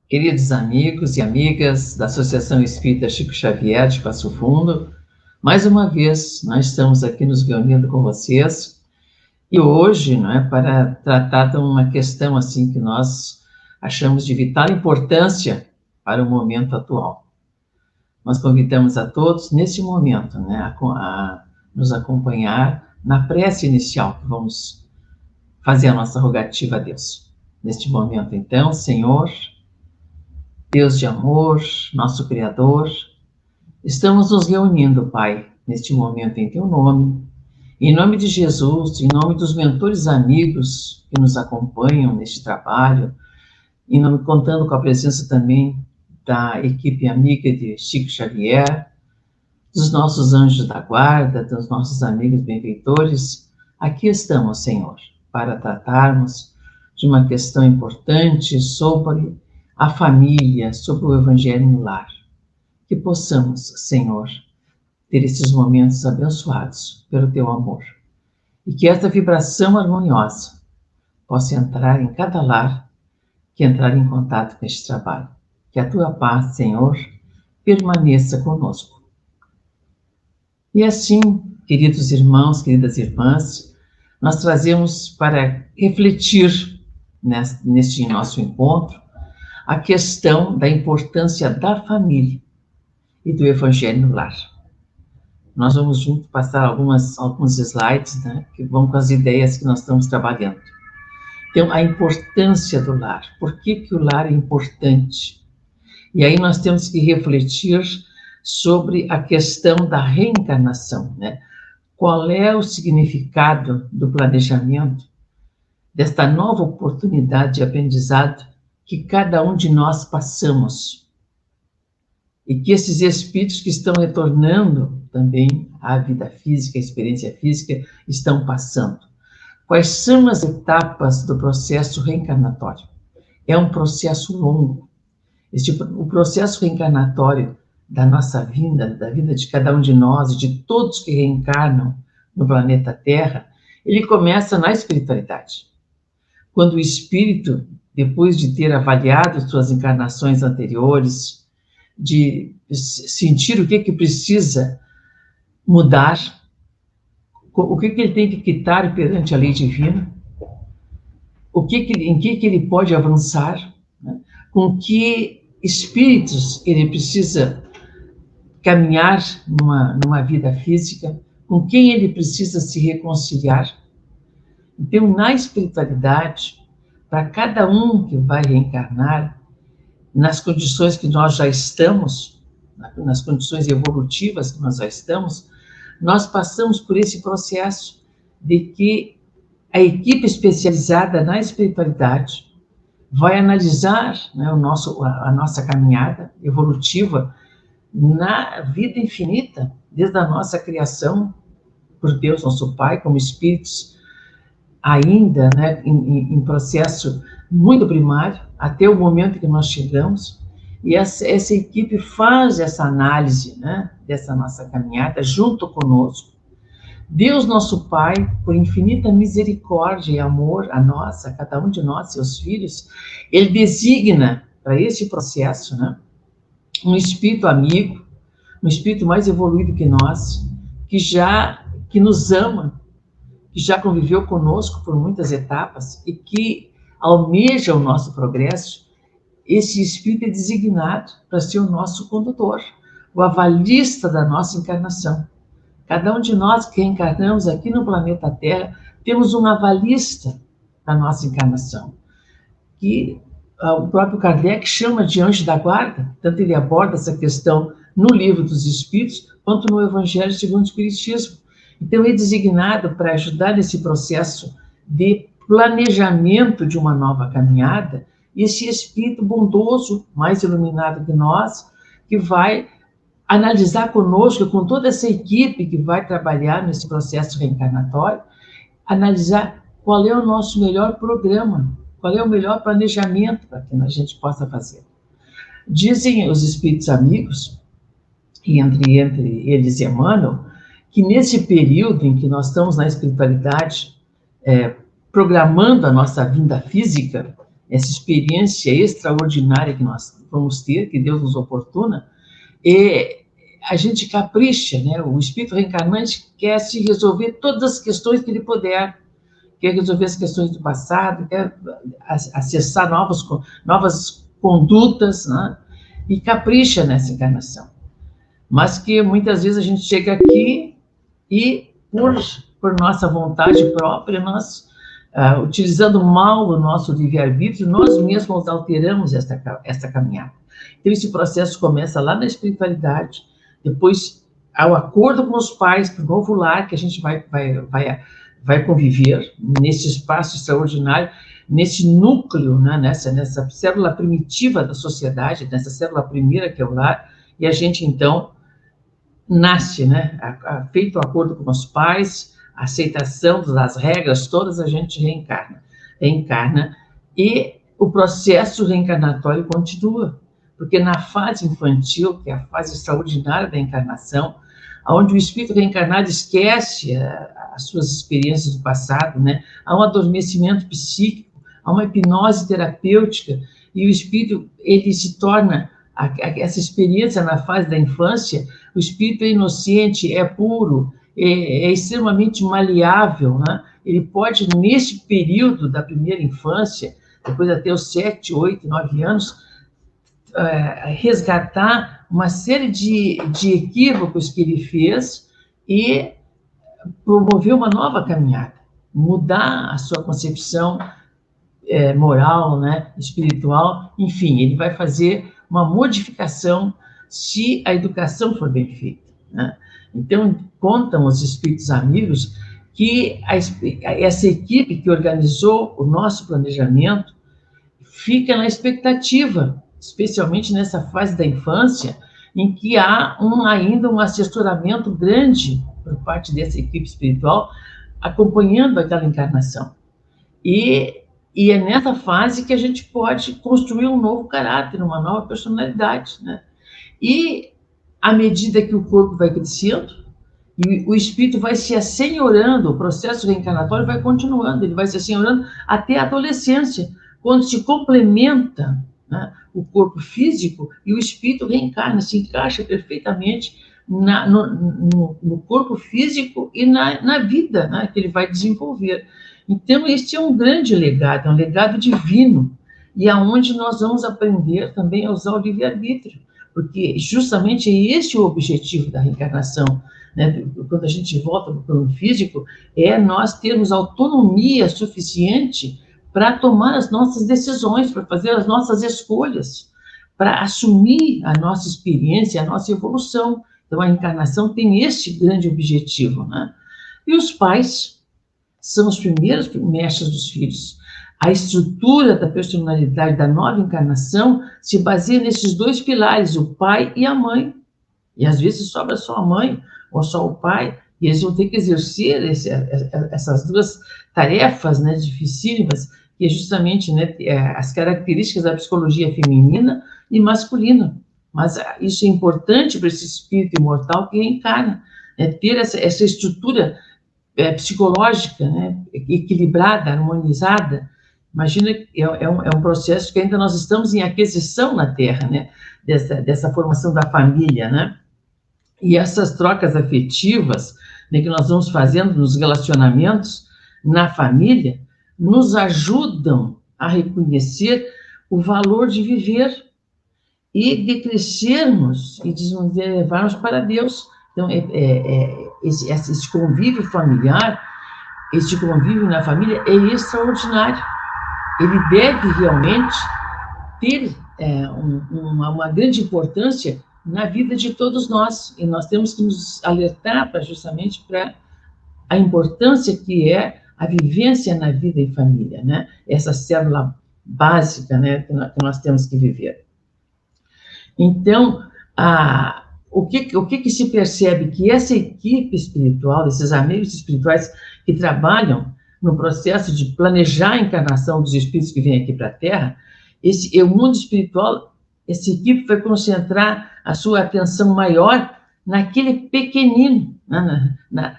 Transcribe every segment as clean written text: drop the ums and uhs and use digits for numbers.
Queridos amigos e amigas da Associação Espírita Chico Xavier de Passo Fundo, mais uma vez nós estamos aqui nos reunindo com vocês e hoje, para tratar de uma questão assim que nós achamos de vital importância para o momento atual. Nós convidamos a todos neste momento, a nos acompanhar na prece inicial que vamos fazer a nossa rogativa a Deus. Neste momento, então, Senhor, Deus de amor, nosso Criador, estamos nos reunindo, Pai, neste momento em Teu nome, em nome de Jesus, em nome dos mentores amigos que nos acompanham neste trabalho, e contando com a presença também da equipe amiga de Chico Xavier, dos nossos anjos da guarda, dos nossos amigos benfeitores. Aqui estamos, Senhor, para tratarmos de uma questão importante sobre a família, sobre o Evangelho no lar. Que possamos, Senhor, ter esses momentos abençoados pelo Teu amor. E que esta vibração harmoniosa possa entrar em cada lar que entrar em contato com este trabalho. Que a Tua paz, Senhor, permaneça conosco. E assim, queridos irmãos, queridas irmãs, nós trazemos para refletir neste nosso encontro a questão da importância da família e do Evangelho no lar. Nós vamos juntos passar alguns slides, que vão com as ideias que nós estamos trabalhando. Então, a importância do lar. Por que o lar é importante? E aí nós temos que refletir sobre a questão da reencarnação, Qual é o significado do planejamento desta nova oportunidade de aprendizado que cada um de nós passamos, e que esses espíritos que estão retornando também à vida física, à experiência física, estão passando. Quais são as etapas do processo reencarnatório? É um processo longo. O processo reencarnatório da nossa vida, da vida de cada um de nós e de todos que reencarnam no planeta Terra, ele começa na espiritualidade. Quando o espírito, depois de ter avaliado suas encarnações anteriores, de sentir o que precisa mudar, o que ele tem que quitar perante a lei divina, em que ele pode avançar, com que espíritos ele precisa caminhar numa vida física, com quem ele precisa se reconciliar. Então, na espiritualidade, para cada um que vai reencarnar, nas condições que nós já estamos, nas condições evolutivas que nós já estamos, nós passamos por esse processo de que a equipe especializada na espiritualidade vai analisar a nossa caminhada evolutiva na vida infinita, desde a nossa criação por Deus, nosso Pai, como espíritos ainda em processo muito primário, até o momento que nós chegamos, e essa equipe faz essa análise dessa nossa caminhada junto conosco. Deus, nosso Pai, por infinita misericórdia e amor a nós, a cada um de nós, seus filhos, Ele designa para esse processo um espírito amigo, um espírito mais evoluído que nós, que nos ama, que já conviveu conosco por muitas etapas e que almeja o nosso progresso. Esse espírito é designado para ser o nosso condutor, o avalista da nossa encarnação. Cada um de nós que reencarnamos aqui no planeta Terra, temos um avalista da nossa encarnação, que o próprio Kardec chama de anjo da guarda, tanto ele aborda essa questão no Livro dos Espíritos, quanto no Evangelho segundo o Espiritismo. Então, é designado para ajudar nesse processo de planejamento de uma nova caminhada, esse espírito bondoso, mais iluminado que nós, que vai analisar conosco, com toda essa equipe que vai trabalhar nesse processo reencarnatório, analisar qual é o nosso melhor programa, qual é o melhor planejamento para que a gente possa fazer. Dizem os espíritos amigos, e entre eles Emmanuel, que nesse período em que nós estamos na espiritualidade, programando a nossa vinda física, essa experiência extraordinária que nós vamos ter, que Deus nos oportuna, e a gente capricha, né? O espírito reencarnante quer se resolver todas as questões que ele puder, quer resolver as questões do passado, quer acessar novas condutas, né? E capricha nessa encarnação. Mas que muitas vezes a gente chega aqui e, por nossa vontade própria, nós, utilizando mal o nosso livre-arbítrio, nós mesmos alteramos esta caminhada. Então, esse processo começa lá na espiritualidade, depois, ao acordo com os pais, no novo lar, que a gente vai conviver nesse espaço extraordinário, nesse núcleo, né, nessa célula primitiva da sociedade, nessa célula primeira que é o lar, e a gente, então, nasce, né, feito o acordo com os pais, a aceitação das regras todas, a gente reencarna, e o processo reencarnatório continua, porque na fase infantil, que é a fase extraordinária da encarnação, onde o espírito reencarnado esquece as suas experiências do passado, né, há um adormecimento psíquico, há uma hipnose terapêutica, e o espírito, ele se torna, essa experiência na fase da infância, o espírito é inocente, é puro, é extremamente maleável, né? Ele pode, nesse período da primeira infância, depois até os 7, 8, 9 anos, resgatar uma série de equívocos que ele fez e promover uma nova caminhada, mudar a sua concepção moral, né, espiritual, enfim, ele vai fazer uma modificação se a educação for bem feita, né? Então, contam os espíritos amigos que essa equipe que organizou o nosso planejamento fica na expectativa, especialmente nessa fase da infância, em que há ainda um assessoramento grande por parte dessa equipe espiritual, acompanhando aquela encarnação. E é nessa fase que a gente pode construir um novo caráter, uma nova personalidade, né? E, à medida que o corpo vai crescendo, e o espírito vai se assenhorando, o processo reencarnatório vai continuando, ele vai se assenhorando até a adolescência, quando se complementa, né, o corpo físico e o espírito reencarna, se encaixa perfeitamente no corpo físico e na vida, né, que ele vai desenvolver. Então, este é um grande legado, é um legado divino, e aonde nós vamos aprender também a usar o livre-arbítrio, porque justamente esse é o objetivo da reencarnação, né? Quando a gente volta para o plano físico, é nós termos autonomia suficiente para tomar as nossas decisões, para fazer as nossas escolhas, para assumir a nossa experiência, a nossa evolução. Então, a encarnação tem este grande objetivo, né? E os pais são os primeiros mestres dos filhos. A estrutura da personalidade da nova encarnação se baseia nesses dois pilares, o pai e a mãe. E às vezes sobra só a mãe ou só o pai, e eles vão ter que exercer essas duas tarefas, né, dificílimas, que é justamente, né, as características da psicologia feminina e masculina. Mas isso é importante para esse espírito imortal que reencarna, né, ter essa estrutura psicológica, né, equilibrada, harmonizada. Imagina, é um processo que ainda nós estamos em aquisição na Terra, né, dessa formação da família, né, e essas trocas afetivas, né, que nós vamos fazendo nos relacionamentos, na família, nos ajudam a reconhecer o valor de viver e de crescermos e de nos levarmos para Deus. Então, esse convívio familiar, esse convívio na família é extraordinário. Ele deve realmente ter uma grande importância na vida de todos nós, e nós temos que nos alertar justamente para a importância que é a vivência na vida em família, né? Essa célula básica, né, que nós temos que viver. Então, o que se percebe? Que essa equipe espiritual, esses amigos espirituais que trabalham no processo de planejar a encarnação dos espíritos que vêm aqui para a Terra, o mundo espiritual, essa equipe vai concentrar a sua atenção maior naquele pequenino,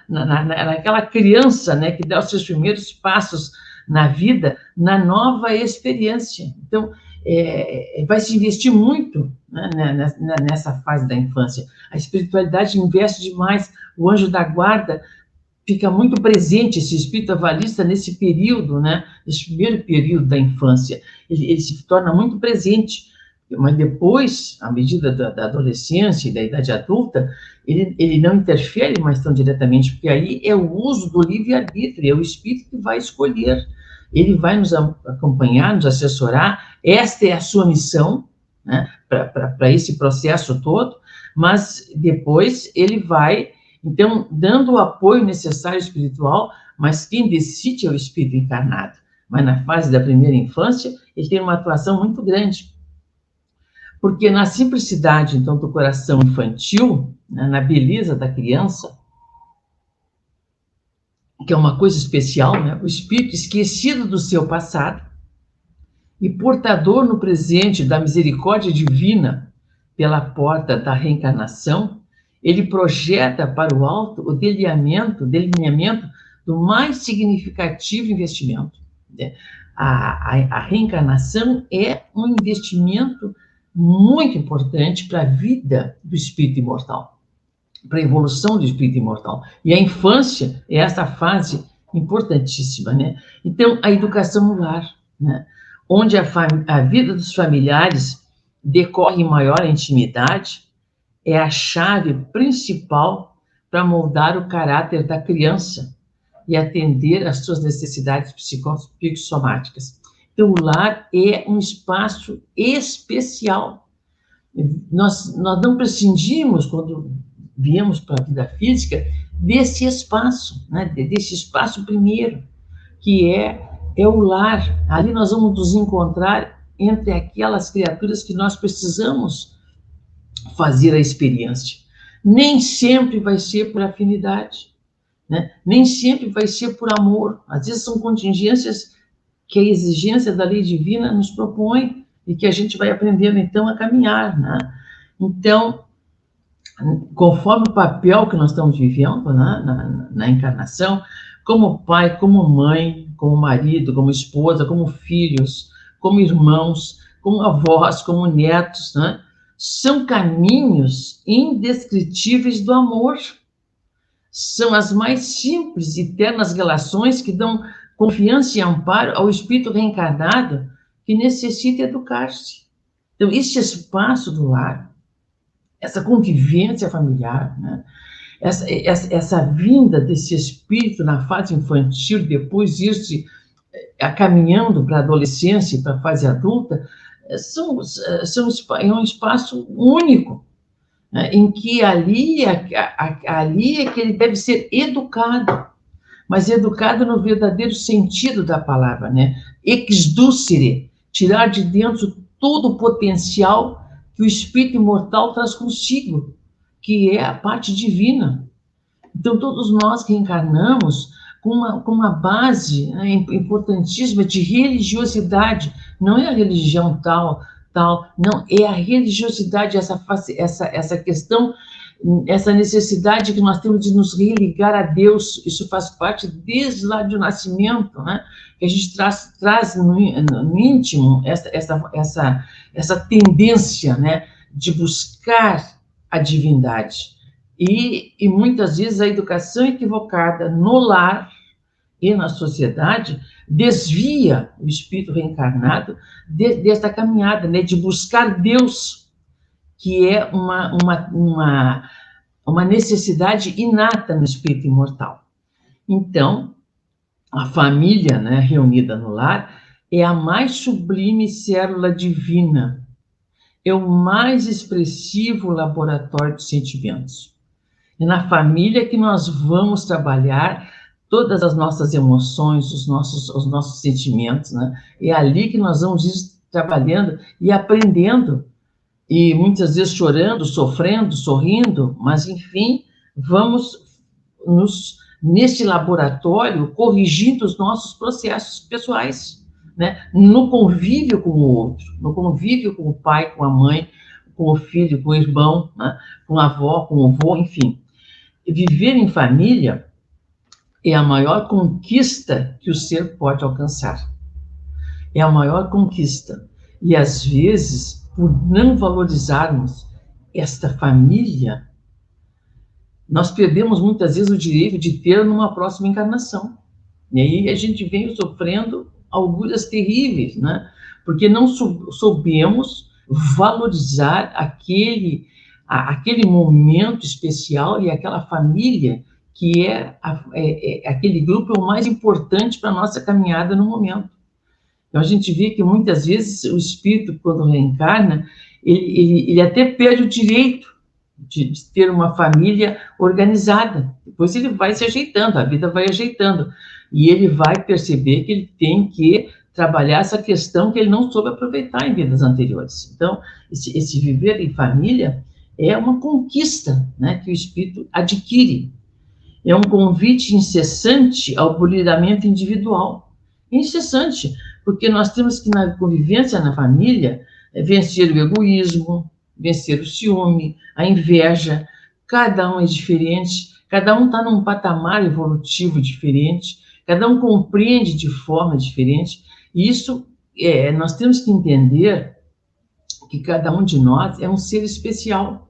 naquela criança, né, que dá os seus primeiros passos na vida, na nova experiência. Então, vai se investir muito, né, nessa fase da infância. A espiritualidade investe demais, o anjo da guarda fica muito presente, esse espírito avalista, nesse período, né, nesse primeiro período da infância. Ele se torna muito presente, mas depois, à medida da adolescência e da idade adulta, ele não interfere mais tão diretamente, porque aí é o uso do livre-arbítrio, é o espírito que vai escolher. Ele vai nos acompanhar, nos assessorar, esta é a sua missão, né, para esse processo todo, mas depois ele vai, então, dando o apoio necessário espiritual, mas quem decide é o espírito encarnado. Mas na fase da primeira infância, ele tem uma atuação muito grande. Porque na simplicidade, então, do coração infantil, né, na beleza da criança, que é uma coisa especial, né, o espírito esquecido do seu passado e portador no presente da misericórdia divina pela porta da reencarnação, ele projeta para o alto o delineamento do mais significativo investimento. A reencarnação é um investimento muito importante para a vida do espírito imortal, para a evolução do espírito imortal. E a infância é essa fase importantíssima, né? Então, a educação no lar, né, onde a vida dos familiares decorre em maior intimidade, é a chave principal para moldar o caráter da criança e atender às suas necessidades psicossomáticas. Então, o lar é um espaço especial. Nós não prescindimos, quando viemos para a vida física, desse espaço, né? Desse espaço primeiro, que é o lar. Ali nós vamos nos encontrar entre aquelas criaturas que nós precisamos fazer a experiência. Nem sempre vai ser por afinidade, né? Nem sempre vai ser por amor. Às vezes são contingências que a exigência da lei divina nos propõe e que a gente vai aprendendo, então, a caminhar, né? Então, conforme o papel que nós estamos vivendo, né, na encarnação, como pai, como mãe, como marido, como esposa, como filhos, como irmãos, como avós, como netos, né, são caminhos indescritíveis do amor. São as mais simples e ternas relações que dão confiança e amparo ao espírito reencarnado que necessita educar-se. Então, esse espaço do lar, essa convivência familiar, né, essa vinda desse espírito na fase infantil, depois ir-se caminhando para a adolescência e para a fase adulta, é um espaço único, né, em que ali é que ele deve ser educado, mas educado no verdadeiro sentido da palavra, né? Exducere, tirar de dentro todo o potencial que o espírito imortal traz consigo, que é a parte divina. Então, todos nós que encarnamos com uma base, né, importantíssima de religiosidade, não é a religião tal, não, é a religiosidade, essa questão, essa necessidade que nós temos de nos religar a Deus. Isso faz parte desde lá do nascimento, né? Que a gente traz no íntimo essa tendência, né, de buscar a divindade. E muitas vezes a educação equivocada no lar e na sociedade desvia o espírito reencarnado desta caminhada, né, de buscar Deus, que é uma necessidade inata no espírito imortal. Então, a família, né, reunida no lar é a mais sublime célula divina, é o mais expressivo laboratório de sentimentos. É na família que nós vamos trabalhar todas as nossas emoções, os nossos sentimentos, né? É ali que nós vamos ir trabalhando e aprendendo, e muitas vezes chorando, sofrendo, sorrindo, mas, enfim, vamos nesse laboratório corrigindo os nossos processos pessoais, né? No convívio com o outro, no convívio com o pai, com a mãe, com o filho, com o irmão, né? Com a avó, com o avô, enfim. Viver em família é a maior conquista que o ser pode alcançar. É a maior conquista. E, às vezes, por não valorizarmos esta família, nós perdemos, muitas vezes, o direito de ter numa próxima encarnação. E aí a gente vem sofrendo agulhas terríveis, né? Porque não soubemos valorizar aquele momento especial e aquela família que aquele grupo é o mais importante para a nossa caminhada no momento. Então, a gente vê que, muitas vezes, o espírito, quando reencarna, ele até perde o direito de ter uma família organizada. Depois ele vai se ajeitando, a vida vai ajeitando. E ele vai perceber que ele tem que trabalhar essa questão que ele não soube aproveitar em vidas anteriores. Então, esse viver em família é uma conquista, né, que o espírito adquire. É um convite incessante ao polidamento individual. Incessante, porque nós temos que, na convivência na família, vencer o egoísmo, vencer o ciúme, a inveja. Cada um é diferente, cada um está num patamar evolutivo diferente, cada um compreende de forma diferente. E isso, nós temos que entender que cada um de nós é um ser especial,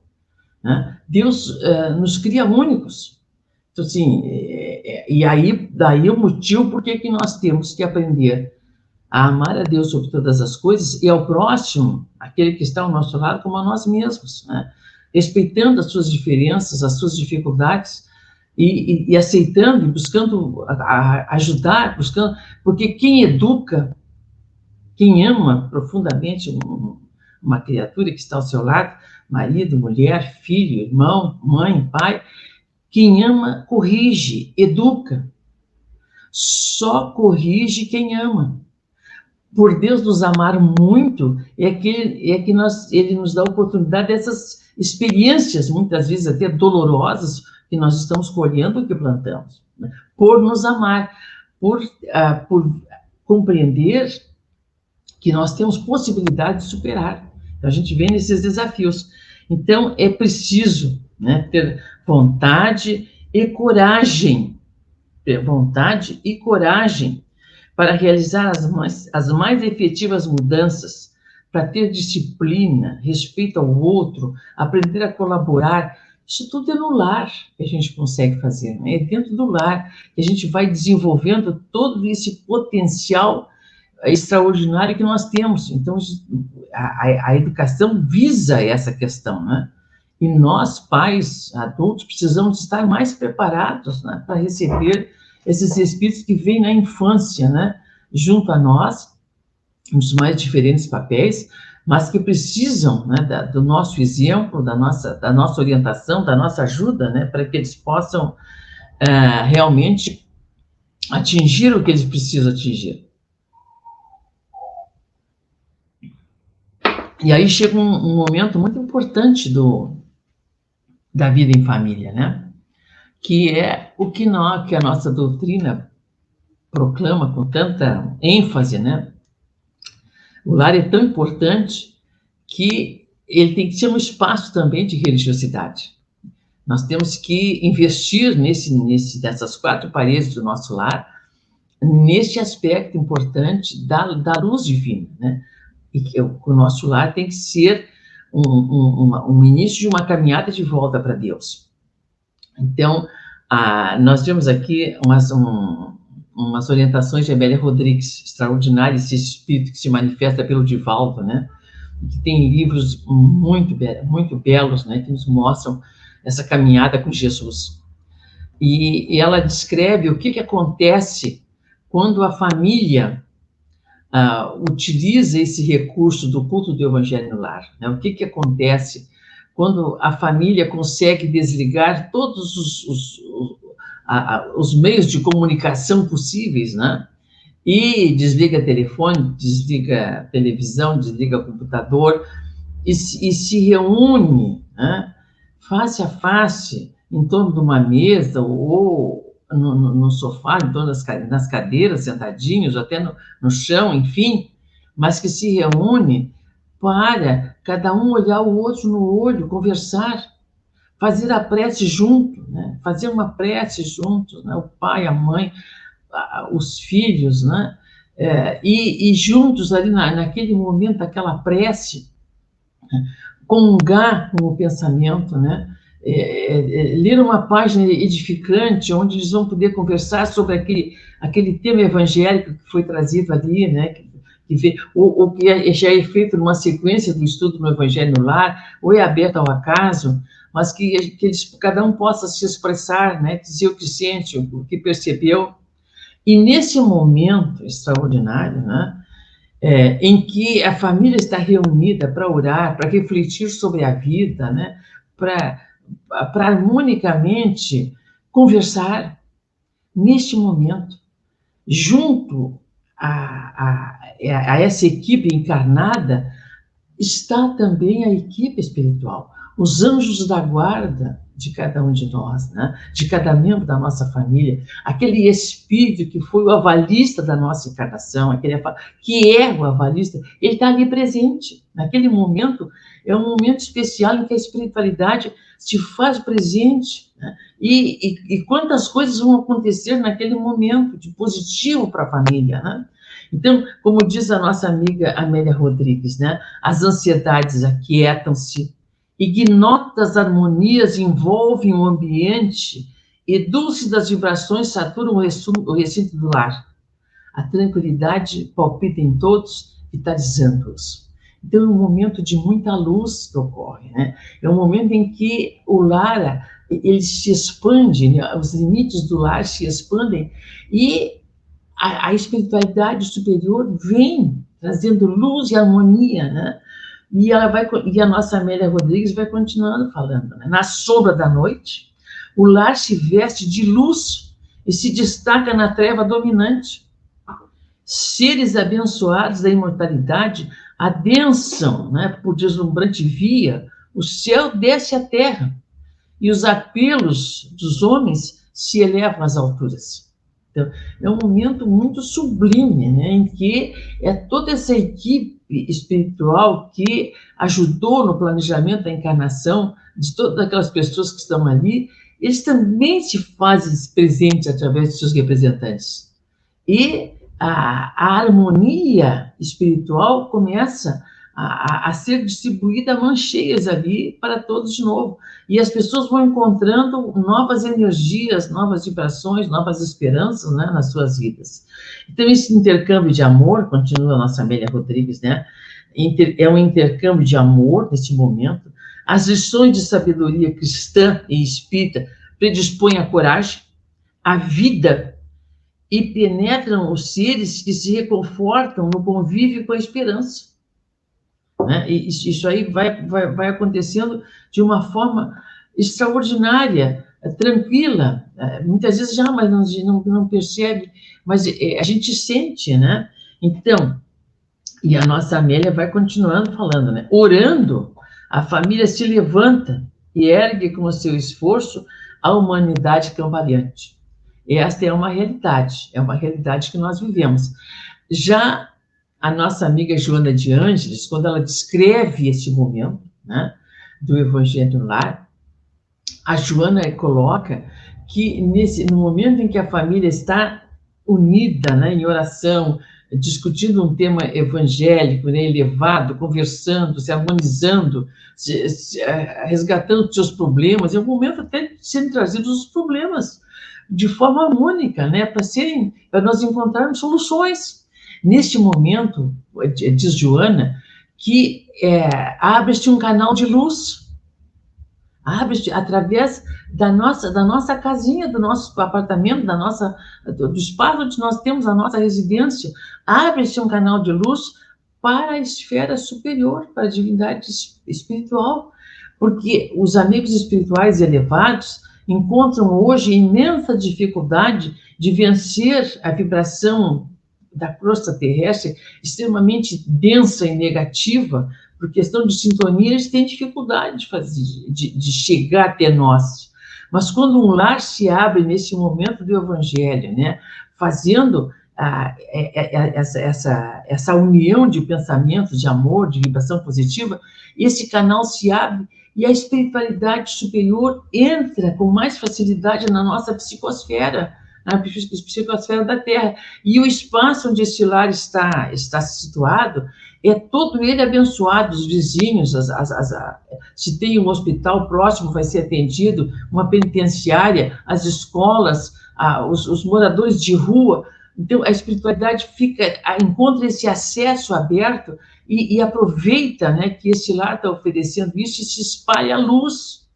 né? Deus nos cria únicos. Então, assim, e aí, daí o motivo por que nós temos que aprender a amar a Deus sobre todas as coisas e ao próximo, aquele que está ao nosso lado, como a nós mesmos, né? Respeitando as suas diferenças, as suas dificuldades e aceitando e buscando ajudar, buscando, porque quem educa, quem ama profundamente uma criatura que está ao seu lado, marido, mulher, filho, irmão, mãe, pai, quem ama corrige, educa. Só corrige quem ama. Por Deus nos amar muito, ele nos dá a oportunidade dessas experiências, muitas vezes até dolorosas, que nós estamos colhendo o que plantamos, né? Por nos amar, por compreender que nós temos possibilidade de superar. Então, a gente vem nesses desafios. Então, é preciso, né, ter vontade e coragem, para realizar as mais efetivas mudanças, para ter disciplina, respeito ao outro, aprender a colaborar. Isso tudo é no lar que a gente consegue fazer, né? É dentro do lar que a gente vai desenvolvendo todo esse potencial extraordinário que nós temos. Então, a educação visa essa questão, né? E nós, pais, adultos, precisamos estar mais preparados, né, para receber esses espíritos que vêm na infância, né, junto a nós, nos mais diferentes papéis, mas que precisam, né, do nosso exemplo, da nossa orientação, da nossa ajuda, né, para que eles possam realmente atingir o que eles precisam atingir. E aí chega um momento muito importante da vida em família, né? Que é o que a nossa doutrina proclama com tanta ênfase, né? O lar é tão importante que ele tem que ser um espaço também de religiosidade. Nós temos que investir nessas quatro paredes do nosso lar, nesse aspecto importante da luz divina, né? E que o nosso lar tem que ser um início de uma caminhada de volta para Deus. Então, nós temos aqui umas orientações de Amélia Rodrigues, extraordinária, esse espírito que se manifesta pelo Divaldo, né? Que tem livros muito belos, né? Que nos mostram essa caminhada com Jesus. E ela descreve o que acontece quando a família utiliza esse recurso do culto do Evangelho no lar, né? O que acontece quando a família consegue desligar todos os meios de comunicação possíveis, né? E desliga telefone, desliga televisão, desliga computador, e se reúne, né, face a face, em torno de uma mesa, ou no sofá, em torno das cadeiras, sentadinhos, até no chão, enfim, mas que se reúne para cada um olhar o outro no olho, conversar, fazer a prece junto, né? Fazer uma prece junto, né? O pai, a mãe, os filhos, né? E juntos ali naquele momento, aquela prece, comungar com o pensamento, né? Ler uma página edificante, onde eles vão poder conversar sobre aquele tema evangélico que foi trazido ali, né? Ou que já é feito numa sequência do estudo no Evangelho no Lar, ou é aberto ao acaso, mas que cada um possa se expressar, né? Dizer o que sente, o que percebeu. E nesse momento extraordinário, né? Em que a família está reunida para orar, para refletir sobre a vida, né? Para harmonicamente conversar neste momento, junto a essa equipe encarnada, está também a equipe espiritual, os anjos da guarda de cada um de nós, né? De cada membro da nossa família, aquele espírito que foi o avalista da nossa encarnação, que é o avalista, ele está ali presente. Naquele momento, é um momento especial em que a espiritualidade se faz presente, né? E quantas coisas vão acontecer naquele momento de positivo para a família, né? Então, como diz a nossa amiga Amélia Rodrigues, né? As ansiedades aquietam-se, ignotas harmonias envolvem o ambiente e dulces vibrações saturam o recinto do lar. A tranquilidade palpita em todos, vitalizando-os. Então, é um momento de muita luz que ocorre, né? É um momento em que o lar, ele se expande, né? Os limites do lar se expandem e a espiritualidade superior vem trazendo luz e harmonia, né? E a nossa Amélia Rodrigues vai continuando falando, né? Na sombra da noite, o lar se veste de luz e se destaca na treva dominante. Seres abençoados da imortalidade adensam, né, por deslumbrante via, o céu desce à terra e os apelos dos homens se elevam às alturas. Então, é um momento muito sublime, né, em que toda essa equipe espiritual que ajudou no planejamento da encarnação de todas aquelas pessoas que estão ali, eles também se fazem presentes através de seus representantes. E a harmonia espiritual começa a ser distribuída mãos cheias ali para todos de novo. E as pessoas vão encontrando novas energias, novas vibrações, novas esperanças, né, nas suas vidas. Então, esse intercâmbio de amor, continua a nossa Amélia Rodrigues, né, é um intercâmbio de amor neste momento. As lições de sabedoria cristã e espírita predispõem a coragem, a vida, e penetram os seres que se reconfortam no convívio com a esperança. Né? E isso aí vai acontecendo de uma forma extraordinária, tranquila. Muitas vezes já, mas não percebe, mas a gente sente, né? Então, e a nossa Amélia vai continuando falando, né? Orando, a família se levanta e ergue com o seu esforço a humanidade cambaleante. Esta é uma realidade que nós vivemos. Já a nossa amiga Joana de Ângeles, quando ela descreve esse momento, né, do Evangelho no Lar, a Joana coloca que no momento em que a família está unida, né, em oração, discutindo um tema evangélico, né, elevado, conversando, se harmonizando, resgatando seus problemas, em algum momento até sendo trazidos os problemas de forma harmônica, né, para nós encontrarmos soluções. Neste momento, diz Joana, que abre-se um canal de luz, abre-se através da nossa casinha, do nosso apartamento, do espaço onde nós temos a nossa residência, abre-se um canal de luz para a esfera superior, para a divindade espiritual, porque os amigos espirituais elevados encontram hoje imensa dificuldade de vencer a vibração da crosta terrestre extremamente densa e negativa, por questão de sintonia, eles têm dificuldade de chegar até nós. Mas quando um lar se abre nesse momento do Evangelho, né, fazendo essa união de pensamentos, de amor, de vibração positiva, esse canal se abre e a espiritualidade superior entra com mais facilidade na nossa psicosfera, na psicosfera da Terra. E o espaço onde esse lar está situado é todo ele abençoado, os vizinhos, se tem um hospital próximo, vai ser atendido, uma penitenciária, as escolas, os moradores de rua. Então, a espiritualidade encontra esse acesso aberto e aproveita, né, que esse lar está oferecendo isso e se espalha a luz.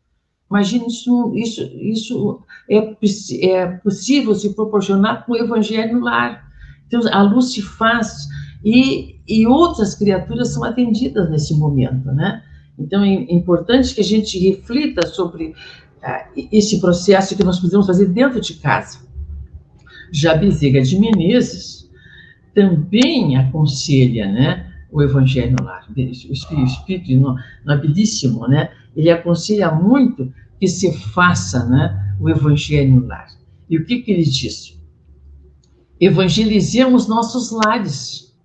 Imagina, isso é possível se proporcionar com o evangelho no lar. Então, a luz se faz e outras criaturas são atendidas nesse momento, né? Então, é importante que a gente reflita sobre esse processo que nós podemos fazer dentro de casa. Já Bezerra de Menezes também aconselha, né, o Evangelho no lar. O Espírito Nobilíssimo, né, ele aconselha muito que se faça, né, o Evangelho no lar. E o que ele diz? Evangelizemos nossos lares,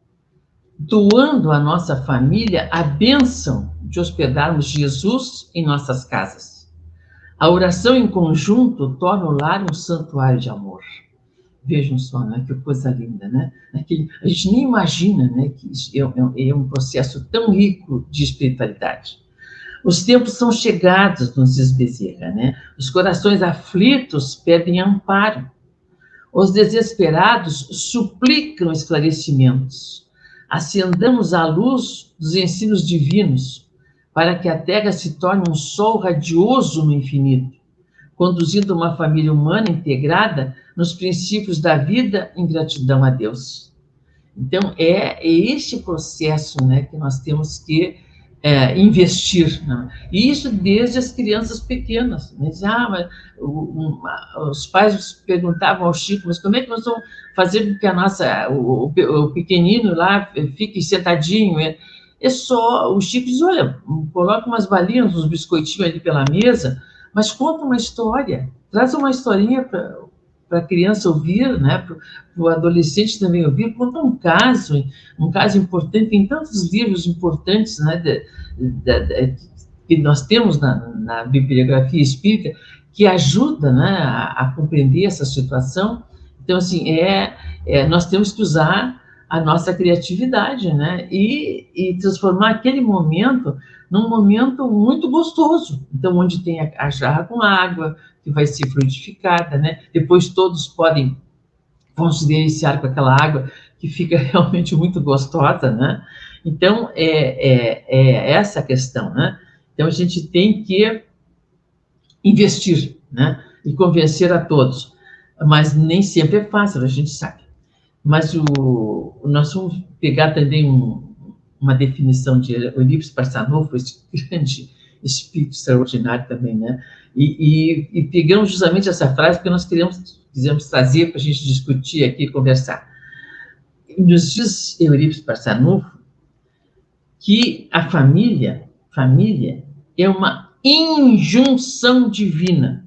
doando à nossa família a bênção de hospedarmos Jesus em nossas casas. A oração em conjunto torna o lar um santuário de amor. Vejam só, né, que coisa linda, né? A gente nem imagina, né, que isso é um processo tão rico de espiritualidade. Os tempos são chegados, nos diz Bezerra, né? Os corações aflitos pedem amparo. Os desesperados suplicam esclarecimentos. Acendamos a luz dos ensinos divinos, para que a Terra se torne um sol radioso no infinito, conduzindo uma família humana integrada nos princípios da vida em gratidão a Deus. Então, é este processo, né, que nós temos que investir, né? E isso desde as crianças pequenas. Né? Mas, os pais perguntavam ao Chico, mas como é que nós vamos fazer com que o pequenino lá fique sentadinho? É só, o Chico diz, olha, coloca umas balinhas, uns biscoitinhos ali pela mesa, mas conta uma história, traz uma historinha para a criança ouvir, né? Para o adolescente também ouvir, conta um caso importante. Tem tantos livros importantes, né, que nós temos na bibliografia espírita que ajuda, né, a compreender essa situação. Então, assim, nós temos que usar a nossa criatividade, né, e transformar aquele momento num momento muito gostoso. Então, onde tem a jarra com água, que vai ser fluidificada, né? Depois todos vão se deliciar com aquela água, que fica realmente muito gostosa, né? Então, é essa a questão, né? Então, a gente tem que investir, né? E convencer a todos. Mas nem sempre é fácil, a gente sabe. Mas nós vamos pegar também uma definição de Eurípides Barçanufo, esse grande espírito extraordinário também, né? E pegamos justamente essa frase porque nós quisemos trazer para a gente discutir aqui, conversar. Nos diz Eurípides Barçanufo que a família é uma injunção divina,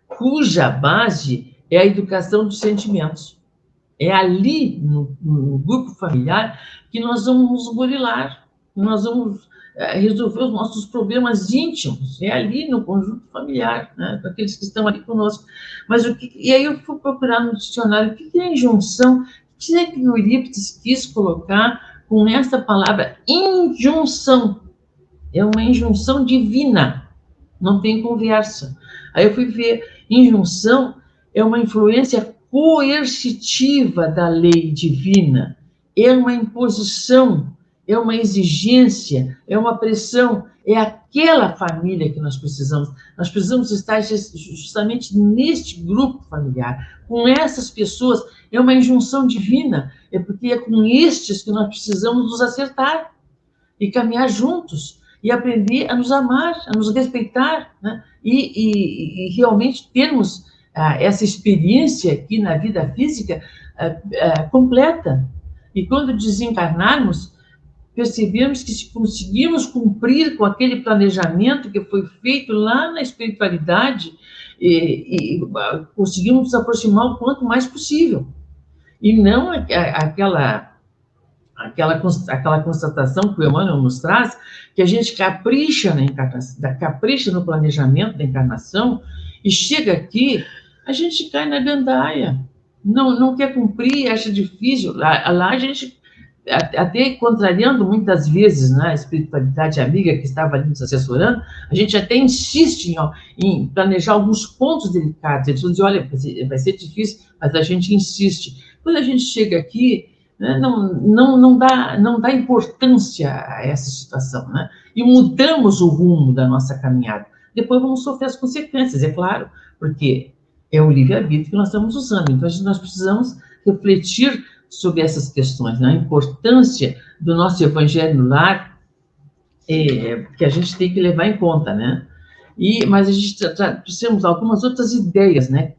cuja base é a educação dos sentimentos. É ali, no grupo familiar, que nós vamos nos burilar, que nós vamos resolver os nossos problemas íntimos. É ali no conjunto familiar, né, com aqueles que estão ali conosco. Mas e aí eu fui procurar no dicionário o que é injunção. O que é que o Eurípides quis colocar com essa palavra injunção? É uma injunção divina, não tem conversa. Aí eu fui ver, injunção é uma influência coercitiva da lei divina, é uma imposição, é uma exigência, é uma pressão, é aquela família que nós precisamos estar justamente neste grupo familiar, com essas pessoas, é uma injunção divina, é porque é com estes que nós precisamos nos acertar e caminhar juntos, e aprender a nos amar, a nos respeitar, né? E realmente termos essa experiência aqui na vida física completa. E quando desencarnarmos, percebemos que se conseguimos cumprir com aquele planejamento que foi feito lá na espiritualidade, conseguimos nos aproximar o quanto mais possível. E não aquela constatação que o Emmanuel nos traz, que a gente capricha na encarnação, capricha no planejamento da encarnação, e chega aqui, a gente cai na gandaia, não quer cumprir, acha difícil. Lá a gente, até contrariando muitas vezes, né, a espiritualidade amiga que estava ali nos assessorando, a gente até insiste em planejar alguns pontos delicados. Eles dizem, olha, vai ser difícil, mas a gente insiste. Quando a gente chega aqui, né, não dá importância a essa situação, né? E mudamos o rumo da nossa caminhada. Depois vamos sofrer as consequências, é claro, porque é o livre-arbítrio que nós estamos usando. Então, nós precisamos refletir sobre essas questões, né? A importância do nosso evangelho no lar, que a gente tem que levar em conta, né? Mas a gente precisamos algumas outras ideias, né,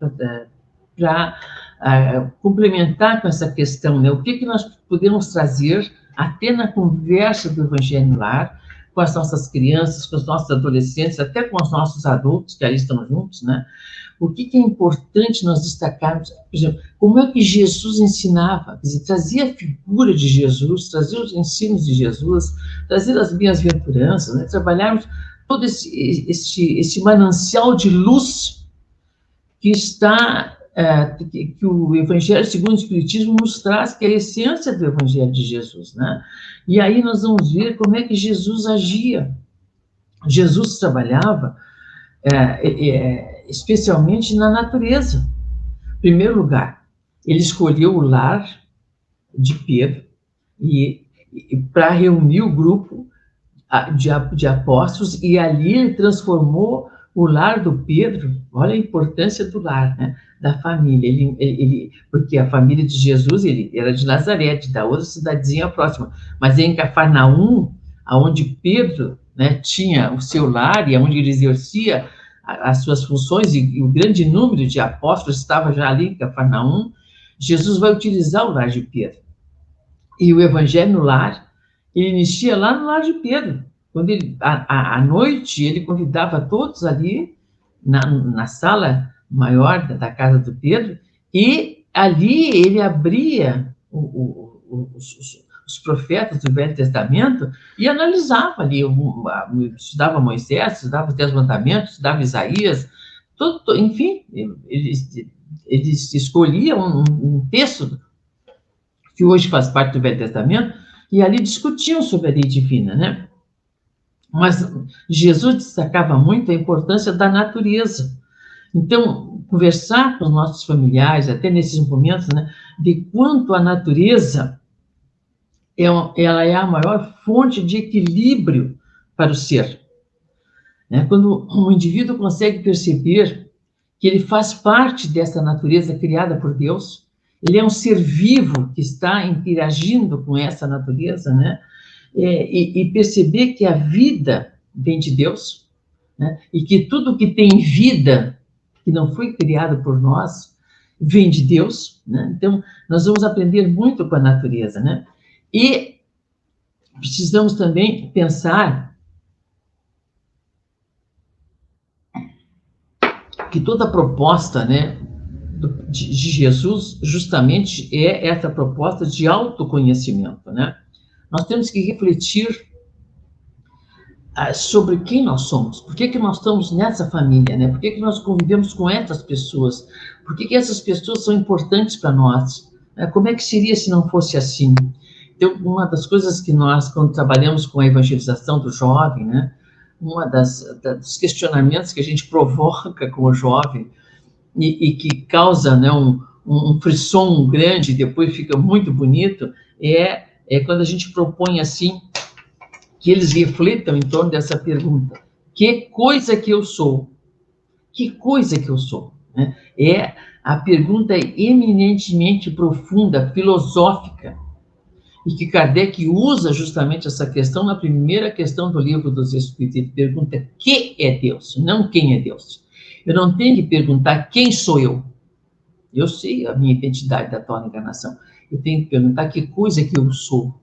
para complementar com essa questão, né? O que nós podemos trazer até na conversa do evangelho no lar, com as nossas crianças, com os nossos adolescentes, até com os nossos adultos, que aí estão juntos, né? O que é importante nós destacarmos, por exemplo, como é que Jesus ensinava, quer dizer, trazia a figura de Jesus, trazia os ensinos de Jesus, trazia as bem-aventuranças, né? Trabalharmos todo esse manancial de luz que está, que o Evangelho segundo o Espiritismo nos traz, que é a essência do Evangelho de Jesus, né? E aí nós vamos ver como é que Jesus agia. Jesus trabalhava especialmente na natureza. Em primeiro lugar, ele escolheu o lar de Pedro para reunir o grupo de apóstolos, e ali ele transformou o lar do Pedro. Olha a importância do lar, né? Da família. Porque a família de Jesus ele era de Nazaré, da outra cidadezinha próxima, mas em Cafarnaum, aonde Pedro, né, tinha o seu lar e onde ele exercia as suas funções, e o grande número de apóstolos estava já ali em Cafarnaum, Jesus vai utilizar o lar de Pedro. E o evangelho no lar, ele inicia lá no lar de Pedro. Quando ele, à noite, ele convidava todos ali na sala maior da casa do Pedro, e ali ele abria os profetas do Velho Testamento e analisava ali, estudava Moisés, estudava os 10 Mandamentos, estudava Isaías, enfim, eles escolhiam um texto que hoje faz parte do Velho Testamento, e ali discutiam sobre a lei divina, né? Mas Jesus destacava muito a importância da natureza. Então, conversar com os nossos familiares, até nesses momentos, né, de quanto a natureza ela é a maior fonte de equilíbrio para o ser. Né? Quando um indivíduo consegue perceber que ele faz parte dessa natureza criada por Deus, ele é um ser vivo que está interagindo com essa natureza, né? E perceber que a vida vem de Deus, né? E que tudo que tem vida, que não foi criado por nós, vem de Deus, né? Então, nós vamos aprender muito com a natureza, né? E precisamos também pensar que toda a proposta, né, de Jesus justamente é essa proposta de autoconhecimento, né? Nós temos que refletir sobre quem nós somos, por que nós estamos nessa família, né? Por que nós convivemos com essas pessoas, por que essas pessoas são importantes para nós, como é que seria se não fosse assim? Então, uma das coisas que nós, quando trabalhamos com a evangelização do jovem, né, dos questionamentos que a gente provoca com o jovem e que causa, né, um frisson grande e depois fica muito bonito, é quando a gente propõe assim, que eles reflitam em torno dessa pergunta: que coisa que eu sou? Que coisa que eu sou? Né? A pergunta é eminentemente profunda, filosófica, e que Kardec usa justamente essa questão na primeira questão do Livro dos Espíritos. Ele pergunta: que é Deus? Não quem é Deus. Eu não tenho que perguntar quem sou eu. Eu sei a minha identidade da atual encarnação. Eu tenho que perguntar que coisa que eu sou.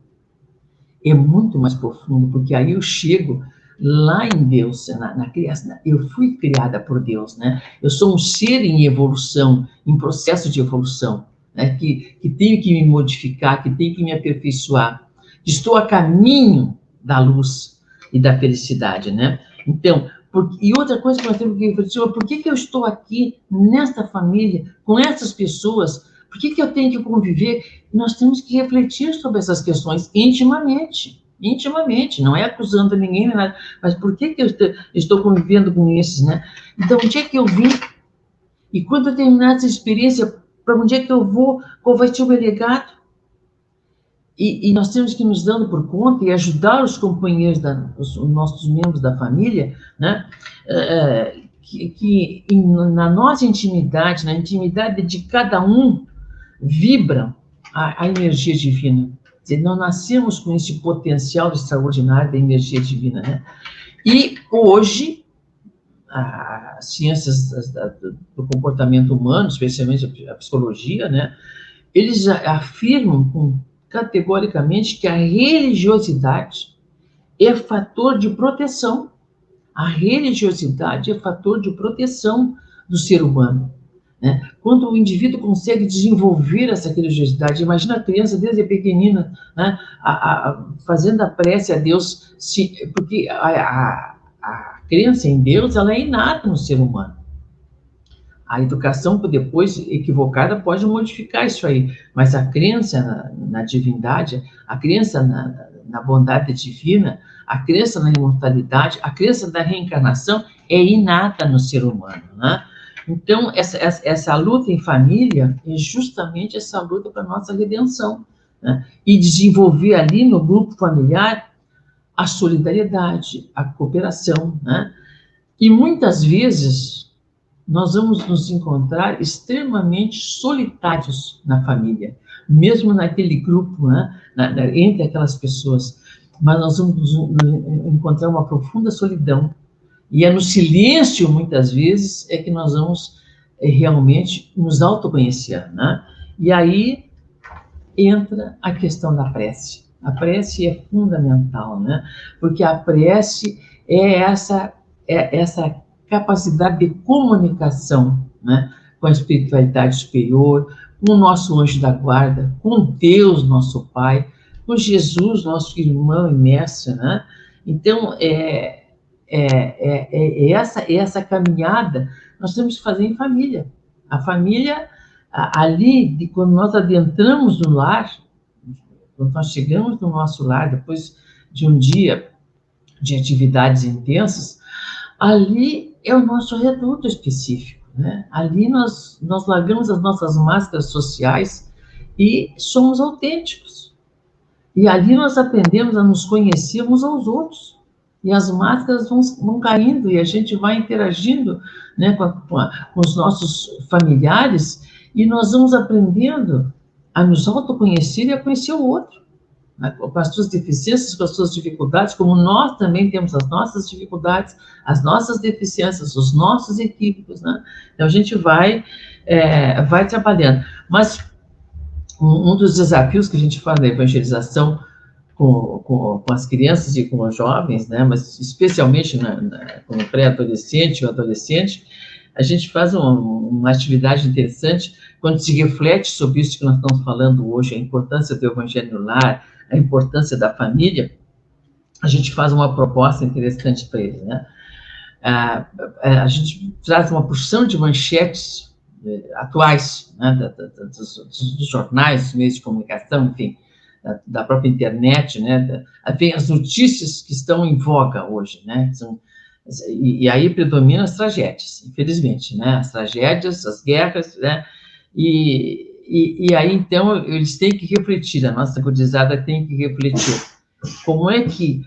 É muito mais profundo, porque aí eu chego lá em Deus, na criação. Eu fui criada por Deus, né? Eu sou um ser em evolução, em processo de evolução, né? Que tenho que me modificar, que tenho que me aperfeiçoar. estou a caminho da luz e da felicidade, né? Então, e outra coisa que nós temos que refletir, por que eu estou aqui, nesta família, com essas pessoas? Por que eu tenho que conviver? Nós temos que refletir sobre essas questões intimamente, não é acusando ninguém, nada, mas por que eu estou convivendo com esses, né? Então, onde é que eu vim? E quando eu terminar essa experiência, para onde é que eu vou? Qual vai ser o meu legado? E nós temos que nos dando por conta e ajudar os companheiros, os nossos membros da família, né? Na nossa intimidade, na intimidade de cada um, vibra a energia divina. Quer dizer, nós nascemos com esse potencial extraordinário da energia divina, né? E hoje, as ciências do comportamento humano, especialmente a psicologia, né? Eles afirmam categoricamente que a religiosidade é fator de proteção. A religiosidade é fator de proteção do ser humano, né? Quando o indivíduo consegue desenvolver essa religiosidade, imagina a criança desde pequenina, né, fazendo a prece a Deus, porque a crença em Deus, ela é inata no ser humano. A educação, depois, equivocada, pode modificar isso aí, mas a crença na divindade, a crença na bondade divina, a crença na imortalidade, a crença da reencarnação é inata no ser humano, né? Então, essa luta em família é justamente essa luta para a nossa redenção, né? E desenvolver ali no grupo familiar a solidariedade, a cooperação, né? E muitas vezes nós vamos nos encontrar extremamente solitários na família, mesmo naquele grupo, né, entre aquelas pessoas, mas nós vamos encontrar uma profunda solidão, e é no silêncio, muitas vezes, é que nós vamos realmente nos autoconhecer, né? E aí entra a questão da prece. A prece é fundamental, né? Porque a prece é essa capacidade de comunicação, né, com a espiritualidade superior, com o nosso anjo da guarda, com Deus, nosso Pai, com Jesus, nosso irmão e mestre, né? Então, essa caminhada nós temos que fazer em família. A família, ali, quando nós adentramos no lar, quando nós chegamos no nosso lar, depois de um dia de atividades intensas, ali é o nosso reduto específico, né? Ali nós largamos as nossas máscaras sociais e somos autênticos. E ali nós aprendemos a nos conhecer uns aos outros. E as máscaras vão caindo e a gente vai interagindo, né, com os nossos familiares, e nós vamos aprendendo a nos autoconhecer e a conhecer o outro, né, com as suas deficiências, com as suas dificuldades, como nós também temos as nossas dificuldades, as nossas deficiências, os nossos equívocos, né? Então, a gente vai trabalhando. Mas um dos desafios que a gente faz na evangelização com as crianças e com os jovens, né, mas especialmente com o pré-adolescente e o adolescente, a gente faz uma atividade interessante quando se reflete sobre isso que nós estamos falando hoje, a importância do evangelho no lar, a importância da família. A gente faz uma proposta interessante para eles, né? A gente traz uma porção de manchetes atuais, né, dos jornais, dos meios de comunicação, enfim, da própria internet, né? Vem as notícias que estão em voga hoje, né? E aí predominam as tragédias, infelizmente, né? As tragédias, as guerras, né? E aí, então, eles têm que refletir, a nossa gurizada tem que refletir. Como é que,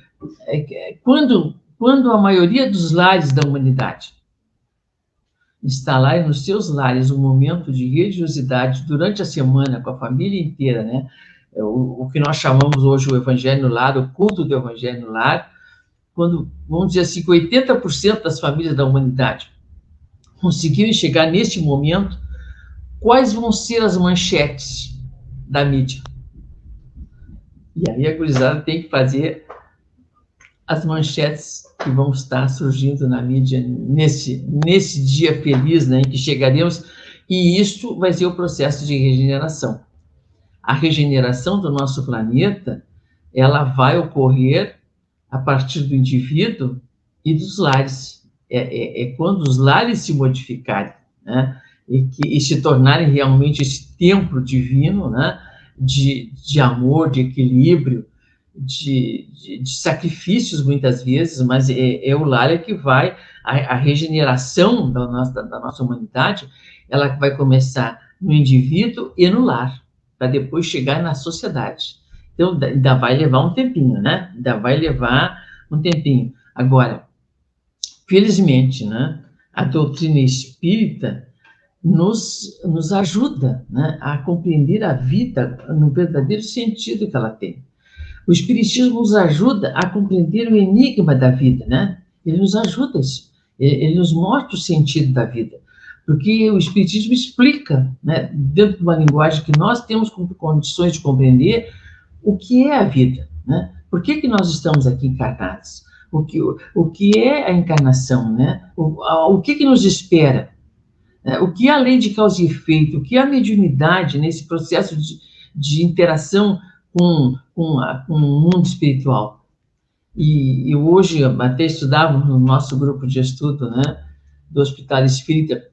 quando a maioria dos lares da humanidade instalarem nos seus lares um momento de religiosidade durante a semana, com a família inteira, né? O que nós chamamos hoje o evangelho no lar, o culto do evangelho no lar, quando, vamos dizer assim, 80% das famílias da humanidade conseguirem chegar neste momento, quais vão ser as manchetes da mídia? E aí a gurizada tem que fazer as manchetes que vão estar surgindo na mídia nesse dia feliz, né, em que chegaremos, e isso vai ser o processo de regeneração. A regeneração do nosso planeta ela vai ocorrer a partir do indivíduo e dos lares. É quando os lares se modificarem, né? E se tornarem realmente esse templo divino, né? De amor, de equilíbrio, de sacrifícios, muitas vezes, mas o lar é que vai, a regeneração da nossa humanidade, ela vai começar no indivíduo e no lar, para depois chegar na sociedade. Então, ainda vai levar um tempinho, né? Ainda vai levar um tempinho. Agora, felizmente, né, a doutrina espírita nos ajuda, né, a compreender a vida no verdadeiro sentido que ela tem. O Espiritismo nos ajuda a compreender o enigma da vida, né? Ele nos ajuda, ele nos mostra o sentido da vida, porque o Espiritismo explica, né, dentro de uma linguagem que nós temos condições de compreender, o que é a vida, né? Por que nós estamos aqui encarnados? O que é a encarnação, né? O que nos espera? O que é a lei de causa e efeito? O que é a mediunidade nesse processo de interação com o mundo espiritual? E hoje, até estudávamos no nosso grupo de estudo, né, do Hospital Espírita,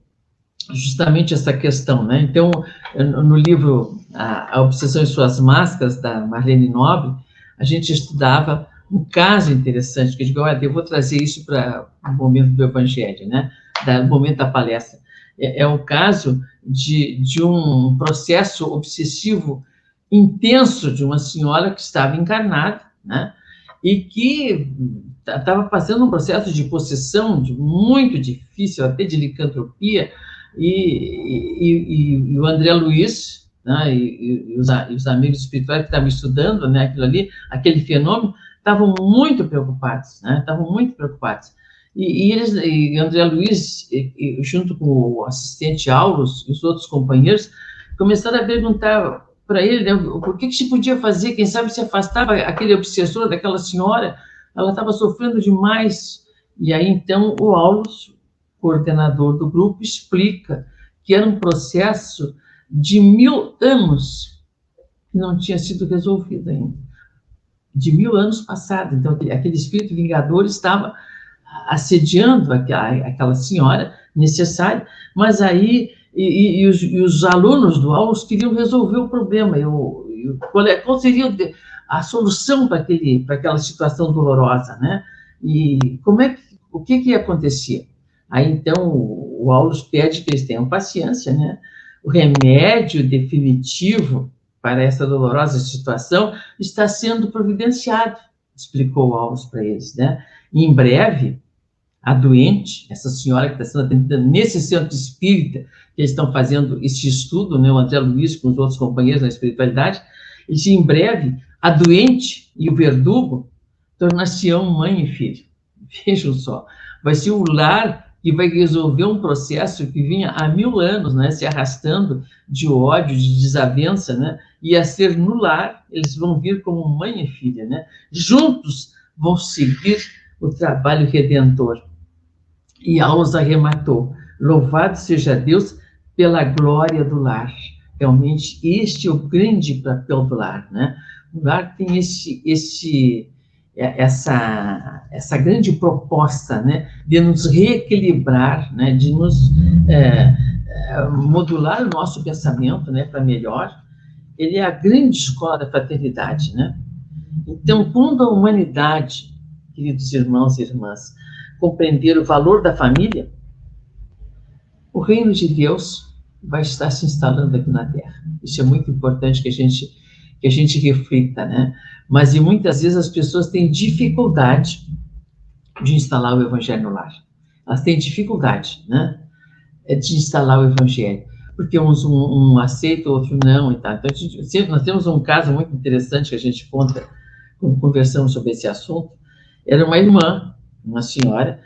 justamente essa questão, né? Então, no livro A Obsessão e Suas Máscaras, da Marlene Nobre, a gente estudava um caso interessante, que eu digo, olha, eu vou trazer isso para o momento do Evangelho, né? O momento da palestra. É o caso de um processo obsessivo intenso de uma senhora que estava encarnada, né? E que estava passando um processo de possessão muito difícil, até de licantropia, e o André Luiz, né, e os amigos espirituais que estavam estudando, né, aquilo ali, aquele fenômeno, estavam muito preocupados, né, estavam muito preocupados. E André Luiz, junto com o assistente Aulos e os outros companheiros, começaram a perguntar para ele, né, o que se podia fazer, quem sabe se afastava aquele obsessor daquela senhora, ela estava sofrendo demais. E aí, então, o Aulos, coordenador do grupo, explica que era um processo de 1000 anos que não tinha sido resolvido ainda. De 1000 anos passados. Então, aquele espírito vingador estava assediando aquela senhora necessária, mas aí os alunos do Aulos queriam resolver o problema. Qual seria a solução para aquela situação dolorosa, né? E o que acontecia? Aí, então, o Aulos pede que eles tenham paciência, né? O remédio definitivo para essa dolorosa situação está sendo providenciado, explicou o Aulos para eles, né? E, em breve, a doente, essa senhora que está sendo atendida nesse centro espírita, que eles estão fazendo esse estudo, né? O André Luiz com os outros companheiros na espiritualidade, e em breve, a doente e o verdugo tornar-se-ão mãe e filho. Vejam só, vai ser o lar que vai resolver um processo que vinha há 1000 anos, né, se arrastando de ódio, de desavença, né, e a ser no lar, eles vão vir como mãe e filha, né, juntos vão seguir o trabalho redentor. E Aulos arrematou, louvado seja Deus pela glória do lar. Realmente, este é o grande papel do lar, né, o lar tem essa grande proposta, né, de nos reequilibrar, né, de nos modular o nosso pensamento, né, para melhor. Ele é a grande escola da fraternidade, né? Então, quando a humanidade, queridos irmãos e irmãs, compreender o valor da família, o reino de Deus vai estar se instalando aqui na Terra. Isso é muito importante que a gente reflita, né? Mas, e muitas vezes, as pessoas têm dificuldade de instalar o Evangelho no lar. Elas têm dificuldade, né, de instalar o Evangelho, porque um aceita, o outro não, e tal. Então, nós temos um caso muito interessante que a gente conta, quando conversamos sobre esse assunto. Era uma irmã, uma senhora,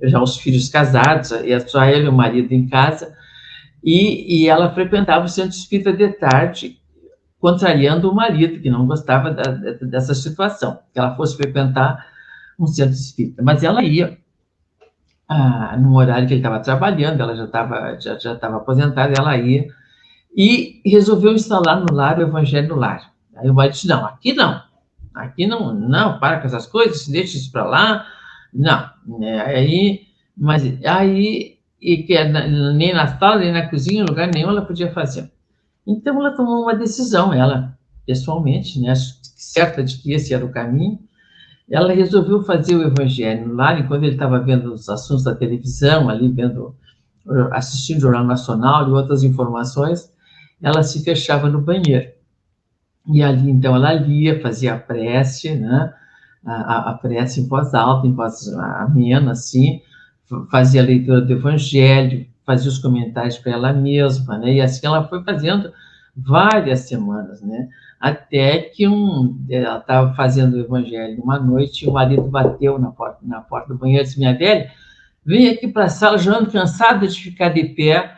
já os filhos casados, e só ela e o marido em casa, e ela frequentava o centro espírita de tarde, contrariando o marido, que não gostava dessa situação, que ela fosse frequentar um centro espírita. Mas ela ia num horário que ele estava trabalhando, ela já estava aposentada, ela ia, e resolveu instalar no lar o Evangelho no lar. Aí o marido disse, não, aqui não, para com essas coisas, deixa isso para lá, não, né? E que nem na sala, nem na cozinha, em lugar nenhum ela podia fazer. Então ela tomou uma decisão, ela, pessoalmente, né, certa de que esse era o caminho, ela resolveu fazer o evangelho lá, enquanto ele estava vendo os assuntos da televisão, ali assistindo o Jornal Nacional e outras informações, ela se fechava no banheiro. E ali, então, ela lia, fazia a prece, né? A prece em voz alta, em voz amena, assim, fazia a leitura do Evangelho, fazia os comentários para ela mesma, né? E assim ela foi fazendo várias semanas, né? Até que ela estava fazendo o Evangelho uma noite e o marido bateu na porta do banheiro e disse, minha velha, vem aqui para a sala, já ando cansada de ficar de pé,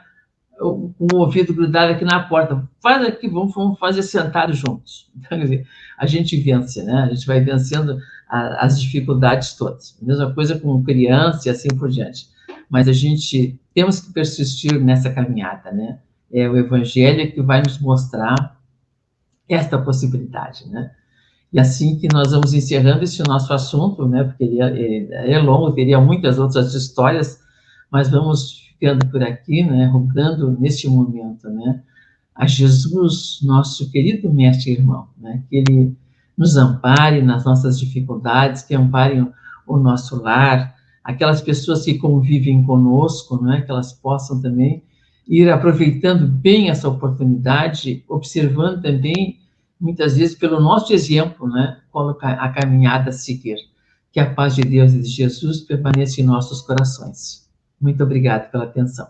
com o ouvido grudado aqui na porta. Faz aqui, vamos fazer sentados juntos. Então, quer dizer, a gente vence, né? A gente vai vencendo as dificuldades todas. Mesma coisa com criança e assim por diante. Mas a gente temos que persistir nessa caminhada, né? É o Evangelho que vai nos mostrar esta possibilidade, né? E assim que nós vamos encerrando esse nosso assunto, né? Porque ele é longo, teria muitas outras histórias, mas vamos ficando por aqui, né? Rogando neste momento, né? A Jesus, nosso querido mestre e irmão, né? Que ele nos ampare nas nossas dificuldades, que amparem o nosso lar, aquelas pessoas que convivem conosco, né? Que elas possam também ir aproveitando bem essa oportunidade, observando também, muitas vezes, pelo nosso exemplo, né? Colocar a caminhada a seguir. Que a paz de Deus e de Jesus permaneça em nossos corações. Muito obrigado pela atenção.